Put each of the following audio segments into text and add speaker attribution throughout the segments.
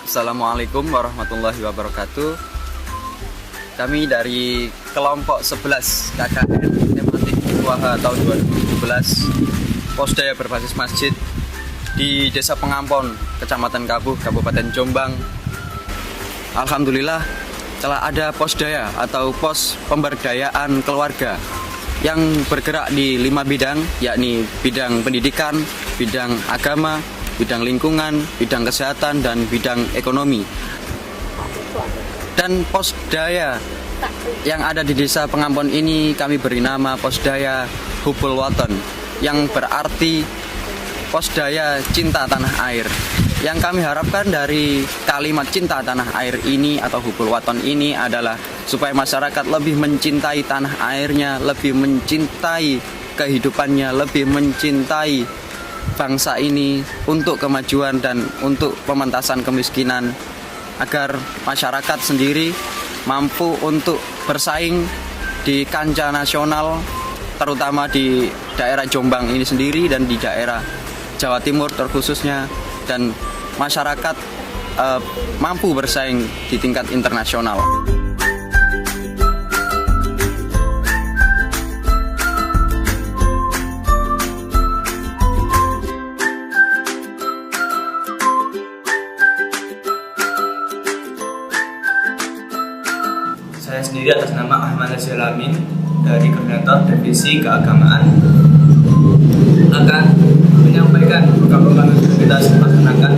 Speaker 1: Assalamualaikum warahmatullahi wabarakatuh. Kami dari kelompok 11 KKN tematik Waha tahun 2017 Posdaya berbasis masjid di Desa Pengampon, Kecamatan Kabuh, Kabupaten Jombang. Alhamdulillah telah ada Posdaya atau pos pemberdayaan keluarga yang bergerak di 5 bidang, yakni bidang pendidikan, bidang agama, bidang lingkungan, bidang kesehatan, dan bidang ekonomi. Dan Posdaya yang ada di Desa Pengampon ini kami beri nama Posdaya Hubul Waton, yang berarti Posdaya Cinta Tanah Air. Yang kami harapkan dari kalimat cinta tanah air ini atau Hubul Waton ini adalah supaya masyarakat lebih mencintai tanah airnya, lebih mencintai kehidupannya, lebih mencintai bangsa ini untuk kemajuan dan untuk pementasan kemiskinan, agar masyarakat sendiri mampu untuk bersaing di kancah nasional, terutama di daerah Jombang ini sendiri dan di daerah Jawa Timur terkhususnya, dan masyarakat mampu bersaing di tingkat internasional.
Speaker 2: Saya sendiri atas nama Ahmad Asyalamin dari Koordinator Divisi Keagamaan akan menyampaikan program-program yang kita laksanakan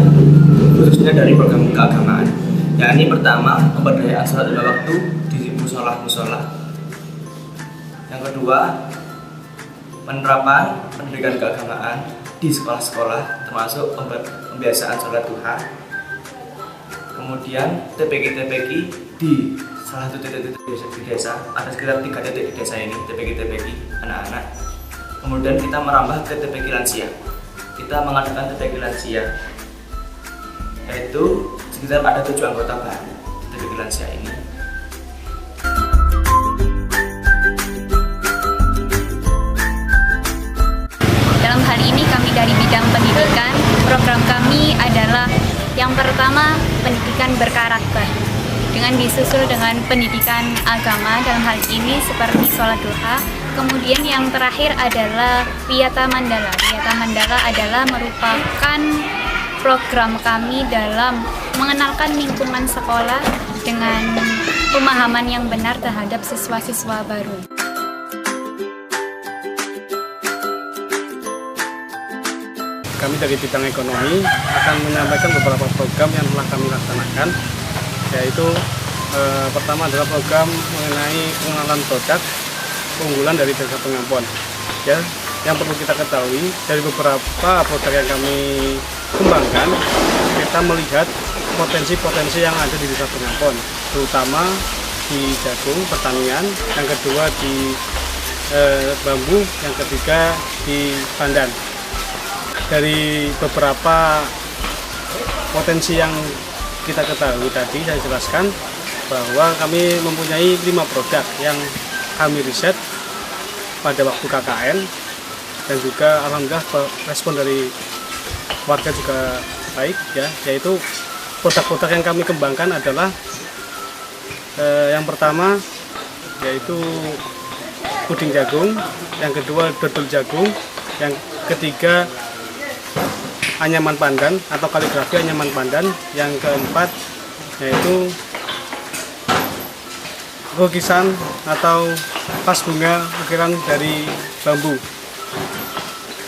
Speaker 2: khususnya dari program keagamaan. Yakni pertama, pemberdayaan sholat lima waktu di musola-musola. Yang kedua, penerapan pendidikan keagamaan di sekolah-sekolah termasuk pembiasaan sholat duha. Kemudian TPQ di salah satu titik-titik di desa, ada sekitar 3 titik di desa ini, TPQ anak-anak. Kemudian kita merambah ke TPQ lansia. Kita mengadakan TPQ lansia, yaitu sekitar ada 7 anggota baru di TPQ lansia ini.
Speaker 3: Dalam hal ini kami dari bidang pendidikan, program kami adalah yang pertama pendidikan berkarakter, dengan disusul dengan pendidikan agama dalam hal ini seperti sholat duha. Kemudian yang terakhir adalah Wiyata Mandala. Wiyata Mandala adalah merupakan program kami dalam mengenalkan lingkungan sekolah dengan pemahaman yang benar terhadap siswa-siswa baru.
Speaker 4: Kami dari bidang ekonomi akan menyampaikan beberapa program yang telah kami laksanakan, yaitu pertama adalah program mengenai pengenalan produk keunggulan dari Desa Pengampon. Ya, yang perlu kita ketahui dari beberapa produk yang kami kembangkan, kita melihat potensi-potensi yang ada di Desa Pengampon, terutama di jagung pertanian, yang kedua di bambu, yang ketiga di pandan. Dari beberapa potensi yang kita ketahui tadi, saya jelaskan bahwa kami mempunyai 5 produk yang kami riset pada waktu KKN, dan juga alhamdulillah respon dari warga juga baik, ya, yaitu produk-produk yang kami kembangkan adalah yang pertama yaitu puding jagung, yang kedua dodol jagung, yang ketiga anyaman pandan atau kaligrafi anyaman pandan, yang keempat yaitu lukisan atau vas bunga ukiran dari bambu,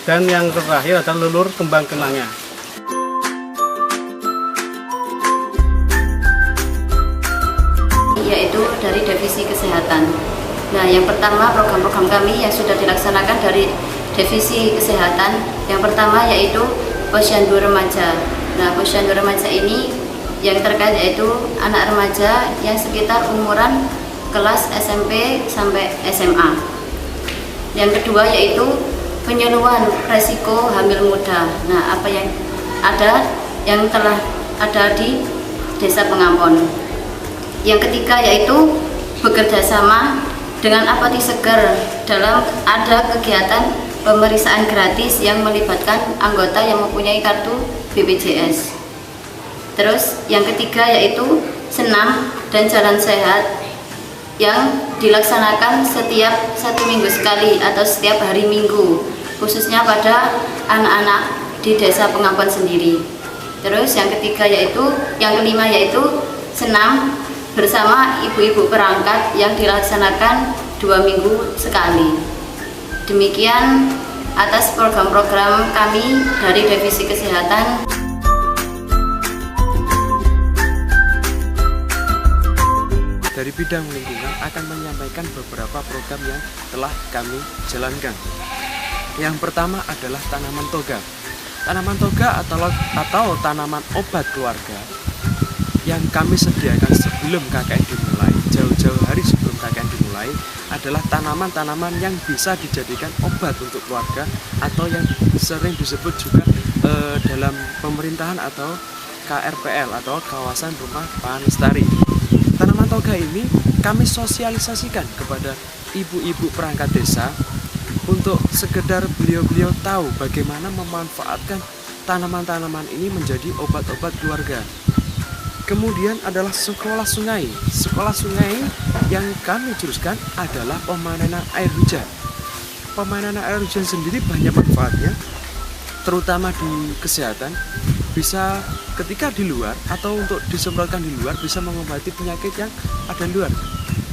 Speaker 4: dan yang terakhir adalah lulur kembang kenanga.
Speaker 5: Yaitu dari divisi kesehatan. Nah, yang pertama program-program kami yang sudah dilaksanakan dari divisi kesehatan, yang pertama yaitu Posyandu Remaja. Nah, Posyandu Remaja ini yang terkait yaitu anak remaja yang sekitar umuran kelas SMP sampai SMA. Yang kedua yaitu penyuluhan resiko hamil muda. Nah, apa yang ada yang telah ada di Desa Pengampon. Yang ketiga yaitu bekerja sama dengan Apati Seger dalam ada kegiatan pemeriksaan gratis yang melibatkan anggota yang mempunyai kartu BPJS. Terus yang ketiga yaitu senam dan jalan sehat yang dilaksanakan setiap 1 minggu sekali atau setiap hari Minggu, khususnya pada anak-anak di desa Pengampon sendiri. Terus yang kelima yaitu senam bersama ibu-ibu perangkat yang dilaksanakan 2 minggu sekali. Demikian atas program-program kami dari Divisi Kesehatan.
Speaker 6: Dari bidang lingkungan akan menyampaikan beberapa program yang telah kami jalankan. Yang pertama adalah tanaman toga. Tanaman toga atau tanaman obat keluarga yang kami sediakan sebelum KKN dimulai, jauh-jauh hari sebelum KKN dimulai, adalah tanaman-tanaman yang bisa dijadikan obat untuk keluarga atau yang sering disebut juga dalam pemerintahan atau KRPL atau kawasan rumah Pak Lestari. Tanaman toga ini kami sosialisasikan kepada ibu-ibu perangkat desa untuk sekedar beliau-beliau tahu bagaimana memanfaatkan tanaman-tanaman ini menjadi obat-obat keluarga. Kemudian adalah sekolah sungai. Sekolah sungai yang kami juruskan adalah pemanenan air hujan. Pemanenan air hujan sendiri banyak manfaatnya, terutama di kesehatan. Bisa ketika di luar atau untuk disemprotkan di luar bisa mengobati penyakit yang ada di luar.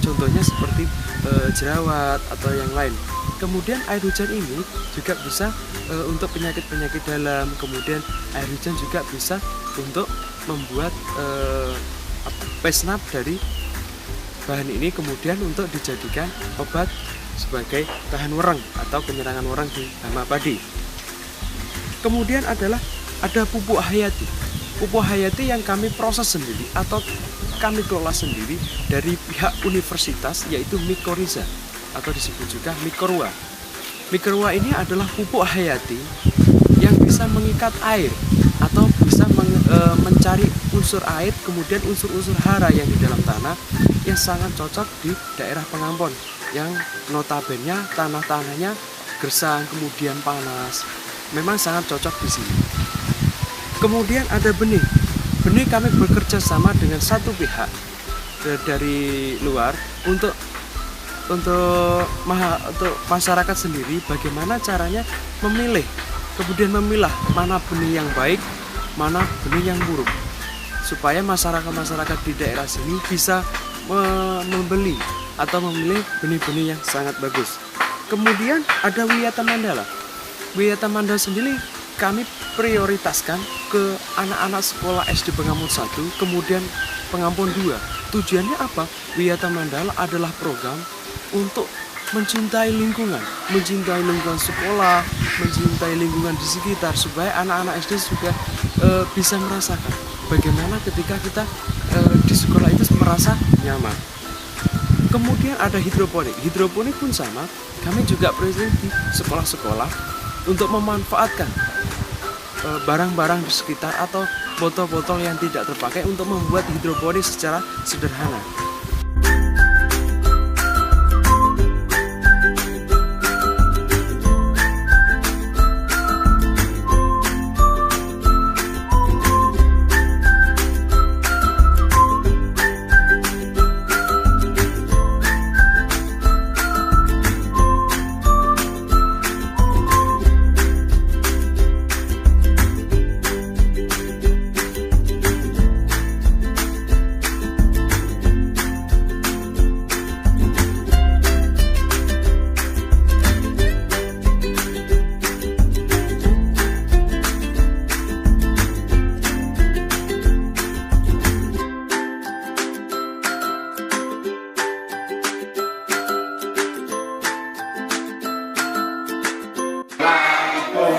Speaker 6: Contohnya seperti jerawat atau yang lain. Kemudian air hujan ini juga bisa untuk penyakit-penyakit dalam. Kemudian air hujan juga bisa untuk membuat pesnap dari bahan ini kemudian untuk dijadikan obat sebagai tahan wereng atau penyerangan wereng di hama padi. Kemudian ada pupuk hayati. Pupuk hayati yang kami proses sendiri atau kami kelola sendiri dari pihak universitas, yaitu Mycorrhiza atau disebut juga Mycorrhiza. Mycorrhiza ini adalah pupuk hayati yang bisa mengikat air atau bisa mencari unsur air, kemudian unsur-unsur hara yang di dalam tanah yang sangat cocok di daerah Pengampon yang notabene tanah-tanahnya gersang kemudian panas. Memang sangat cocok di sini. Kemudian ada benih. Benih kami bekerja sama dengan satu pihak dari luar untuk masyarakat sendiri bagaimana caranya memilih, kemudian memilah mana benih yang baik, mana benih yang buruk, supaya masyarakat di daerah sini bisa membeli atau memilih benih-benih yang sangat bagus. Kemudian ada Wiyata Mandala. Wiyata Mandala sendiri kami prioritaskan ke anak-anak sekolah SD Pengampon 1, kemudian Pengampon 2. Tujuannya apa? Wiyata Mandala adalah program untuk mencintai lingkungan sekolah, mencintai lingkungan di sekitar, supaya anak-anak SD juga bisa merasakan bagaimana ketika kita di sekolah itu merasa nyaman. Kemudian ada hidroponik. Hidroponik pun sama, kami juga present di sekolah-sekolah untuk memanfaatkan barang-barang di sekitar atau botol-botol yang tidak terpakai untuk membuat hidroponik secara sederhana.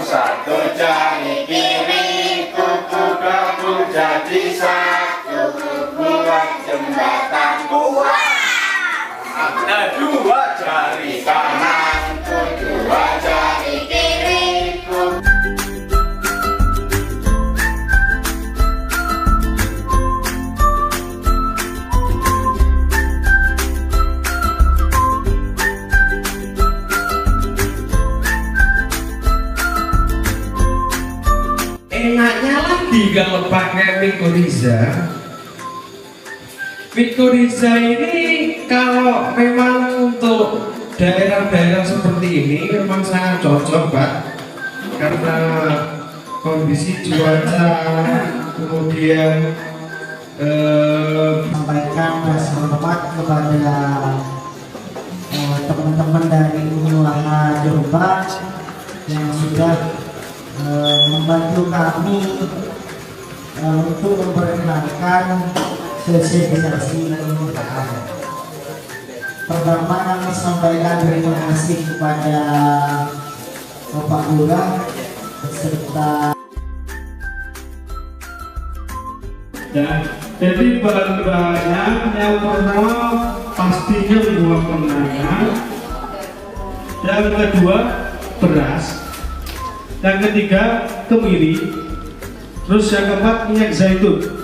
Speaker 7: Satu jari kiri, kuku gabung jadi satu, buat jembatan kuat. Ada dua jari kanan, dua jari kiri.
Speaker 8: Enaknya lagi Jadi kalau pakai Mikoriza ini kalau memang untuk daerah-daerah seperti ini memang sangat cocok, Pak, karena kondisi cuaca, kemudian
Speaker 9: sampaikan rasa hormat kepada teman-teman dari Unulaha Jombang yang sudah membantu kami untuk memperkenalkan sosialisasi pernikahan. Pertama kami sampaikan terima kasih kepada Bapak Lurah beserta.
Speaker 8: dan jadi bahan-bahannya yang pertama pastinya buah kenangan, yang kedua beras, yang ketiga kemiri, terus yang keempat minyak zaitun.